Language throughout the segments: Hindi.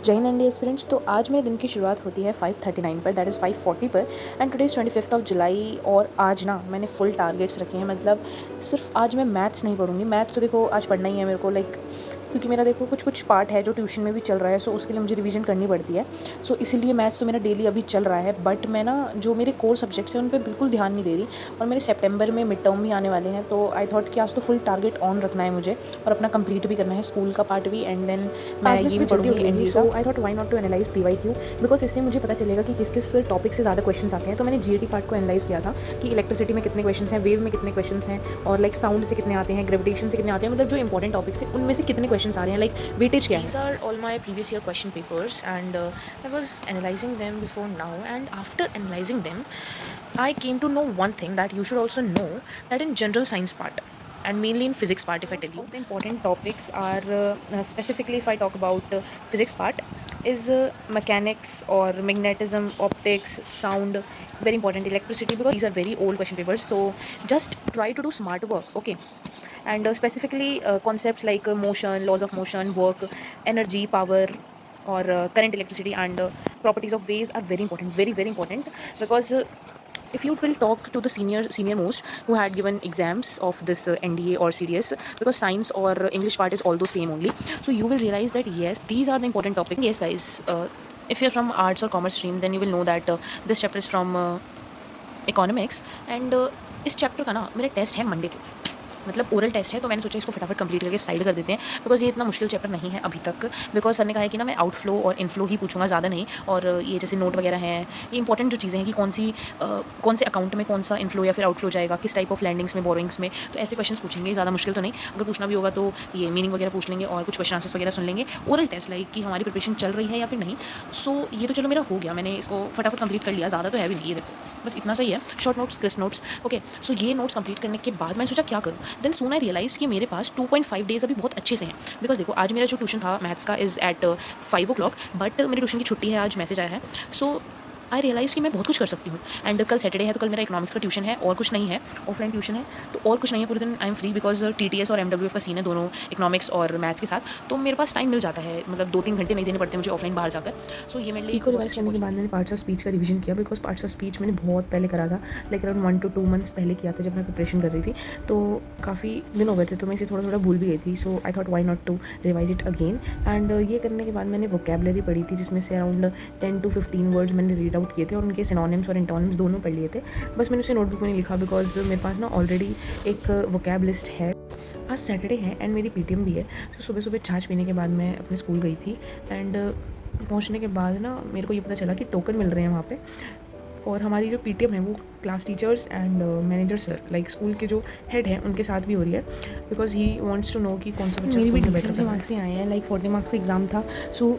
जय हिंद इंडिया स्टूडेंट्स। तो आज मेरे दिन की शुरुआत होती है 5:39 पर, दैट इज़ 5:40 पर, एंड टुडे इज़ 25 जुलाई। और आज ना मैंने फुल टारगेट्स रखे हैं। मतलब सिर्फ आज मैं मैथ्स नहीं पढ़ूंगी। मैथ्स तो देखो आज पढ़ना ही है मेरे को, लाइक क्योंकि मेरा देखो कुछ पार्ट है जो ट्यूशन में भी चल रहा है, सो उसके लिए मुझे रिवीजन करनी पड़ती है। सो इसीलिए मैथ्स तो मेरा डेली अभी चल रहा है, बट मैं ना जो मेरे कोर सब्जेक्ट्स हैं उन पर बिल्कुल ध्यान नहीं दे रही। और मेरे सितंबर में मिड टर्म भी आने वाले हैं, तो आई थॉट कि आज तो फुल टारगेट ऑन रखना है मुझे और अपना कंप्लीट भी करना है, स्कूल का पार्ट भी, एंड देन मैं ये भी पढ़ूंगी एनडी। So I thought why not to analyse PYQ, because इससे मुझे पता चलेगा कि किस किस टॉपिक से ज़्यादा क्वेश्चन आते हैं। तो मैंने जीएटी पार्ट को एनालाइज किया था कि इलेक्ट्रिसिटी में कितने क्वेश्चन हैं, वेव में कितने क्वेश्चन हैं, और लाइक साउंड से कितने आते हैं, ग्रेविटेशन से कितने आते हैं, मतलब जो इंपॉर्टेंट टॉपिक्स हैं उनमें से कितने क्वेश्चन आ रहे हैं, लाइक वेटेज क्या है। These are all my previous year question papers, and I was analyzing them before now, and after analyzing them I came to know one thing that you should also know, that in general science part and mainly in physics part, if I tell you, the important topics are specifically if I talk about physics part is mechanics or magnetism, optics, sound, very important, electricity, because these are very old question papers. So just try to do smart work, okay? And specifically concepts like motion, laws of motion, work, energy, power, or current, electricity, and properties of waves are very important, very very important, because if you will talk to the senior most who had given exams of this NDA or CDS, because science or English part is all the same only, so you will realize that yes, these are the important topics. Yes guys, if you're from arts or commerce stream, then you will know that this chapter is from economics, and इस चैप्टर का ना मेरा टेस्ट है मंडे को, मतलब ओरल टेस्ट है, तो मैंने सोचा इसको फटाफट कंप्लीट करके साइड कर देते हैं, बिकॉज ये इतना मुश्किल चैप्टर नहीं है अभी तक। बिकॉज सर ने कहा है कि ना मैं आउटफ्लो और इनफ्लो ही पूछूंगा, ज़्यादा नहीं। और ये जैसे नोट वगैरह हैं, ये इंपॉर्टेंट जो चीज़ें हैं कि कौन से अकाउंट में कौन सा इनफ्लो या फिर आउटफ्लो जाएगा, किस टाइप ऑफ लैंडिंग्स में, बोरिंग्स में, तो ऐसे क्वेश्चन पूछेंगे। ज़्यादा मुश्किल तो नहीं, अगर पूछना भी होगा तो ये मीनिंग वगैरह पूछ लेंगे और कुछ क्वेश्चन आंसर्स वगैरह सुन लेंगे। ओरल टेस्ट लाइक कि हमारी प्रिपरेशन चल रही है या फिर नहीं। सो ये तो चलो मेरा हो गया, मैंने इसको फटाफट कंप्लीट कर लिया, ज़्यादा तो है भी नहीं, ये देखो बस इतना सही है, short notes, crisp notes, okay. So ये नोट्स कंप्लीट करने के बाद मैंने सोचा क्या करूँ, देन सून आई रियलाइज कि मेरे पास 2.5 डेज़ अभी बहुत अच्छे से हैं। बिकॉज देखो आज मेरा जो ट्यूशन था मैथ्स का इज़ एट 5 o'clock, बट मेरी ट्यूशन की छुट्टी है, आज मैसेज आया है। सो आई रियलाइज़ कि मैं बहुत कुछ कर सकती हूँ। एंड कल सैटरडे है, तो कल मेरा इकोनॉमिक्स का ट्यूशन है और कुछ नहीं है, ऑफलाइन ट्यूशन है, तो और कुछ नहीं है, पूरे दिन I am free, because TTS और एमडब्ल्यूएफ का सीन है दोनों इकोनॉमिक्स और मैथ्स के साथ, तो मेरे पास टाइम मिल जाता है, मतलब 2-3 घंटे नहीं देने पड़ते मुझे ऑफलाइन बाहर जाकर। सो ये मेरे लिए इको रिवाइज करने के बाद मैंने पार्ट्स ऑफ स्पीच का रिवीजन किया, बिकॉज पार्ट्स ऑफ स्पीच मैंने बहुत पहले करा था, लाइक अराउंड 1 to 2 months पहले किया था जब मैं प्रिपरेशन कर रही थी, तो काफ़ी दिन हो गए थे, तो मैं इसे थोड़ा थोड़ा भूल भी गई थी। So I thought why not to revise it again. And ये करने के बाद मैंने वोकेबलरी पढ़ी थी, जिसमें से अराउंड 10 to 15 वर्ड्स मैंने रीड आउट किए थे और उनके सिनोनिम्स और एंटोनिम्स दोनों पढ़ लिए थे। बस मैंने उसे नोटबुक में नहीं लिखा, बिकॉज मेरे पास ना ऑलरेडी एक वोकैब लिस्ट है। आज सैटरडे है एंड मेरी पीटीएम भी है, तो सुबह सुबह छाछ पीने के बाद मैं अपने स्कूल गई थी। एंड पहुंचने के बाद ना मेरे को ये पता चला कि टोकन मिल रहे हैं वहाँ पे, और हमारी जो पीटीएम है वो class teachers and manager sir, like school के जो हेड हैं उनके साथ भी हो रही है, because he wants to know कि कौन सा बच्चा मेरी भी टीचर से मार्क्स ही आए हैं, लाइक 40 मार्क्स का एग्जाम था, सो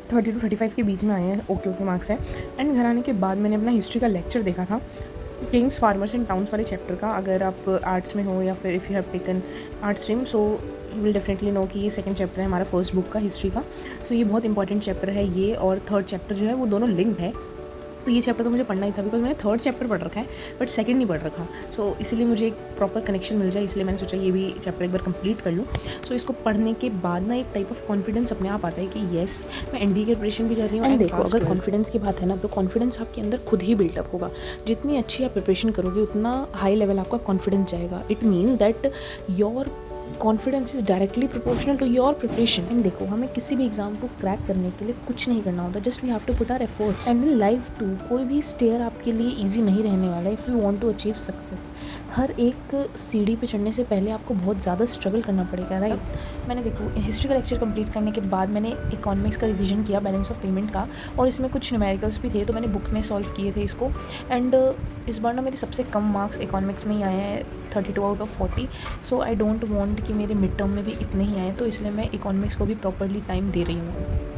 30 to 35 के बीच में आए हैं, ओके मार्क्स हैं। एंड घर आने के बाद मैंने अपना हिस्ट्री का लेक्चर देखा था, किंग्स, फार्मर्स एंड टाउन्स वाले चैप्टर का। अगर आप आर्ट्स में हो या फिर if you have taken art stream, so you will definitely know कि ये सेकंड चैप्टर है हमारा फर्स्ट बुक का हिस्ट्री का। सो ये बहुत इंपॉर्टेंट चैप्टर है ये, और थर्ड चैप्टर जो है वो दोनों लिंक्ड है, तो ये चैप्टर तो मुझे पढ़ना ही था, बिकॉज मैंने थर्ड चैप्टर पढ़ रखा है बट सेकंड नहीं पढ़ रखा। सो इसीलिए मुझे एक प्रॉपर कनेक्शन मिल जाए, इसलिए मैंने सोचा ये भी चैप्टर एक बार कंप्लीट कर लूँ। सो इसको पढ़ने के बाद ना एक टाइप ऑफ कॉन्फिडेंस अपने आप आता है कि येस मैं एनडीए की प्रिपरेशन भी कर रही हूँ। एंड देखो अगर कॉन्फिडेंस की बात है ना, तो कॉन्फिडेंस आपके अंदर खुद ही बिल्डअप होगा। जितनी अच्छी आप प्रिपरेशन करोगे उतना हाई लेवल आपका कॉन्फिडेंस जाएगा। It means that your confidence is directly proportional to your preparation. And देखो हमें किसी भी एग्जाम को क्रैक करने के लिए कुछ नहीं करना होता, just we have to put our efforts. And in life too कोई भी स्टेयर आपके लिए इजी नहीं रहने वाला है if you want to achieve success. हर एक सीढ़ी पे चढ़ने से पहले आपको बहुत ज़्यादा स्ट्रगल करना पड़ेगा, राइट? मैंने देखो हिस्ट्री का लेक्चर कंप्लीट करने के बाद मैंने इकोनॉमिक्स का रिवीजन किया, बैलेंस ऑफ पेमेंट का, और इसमें कुछ न्यूमेरिकल्स भी थे, तो मैंने बुक में सॉल्व किए थे इसको। एंड इस बार ना मेरे सबसे कम मार्क्स इकोनॉमिक्स में ही आए हैं, 32 out of 40। So I don't want कि मेरे मिड टर्म में भी इतने ही आए, तो इसलिए मैं इकोनॉमिक्स को भी प्रॉपरली टाइम दे रही हूँ।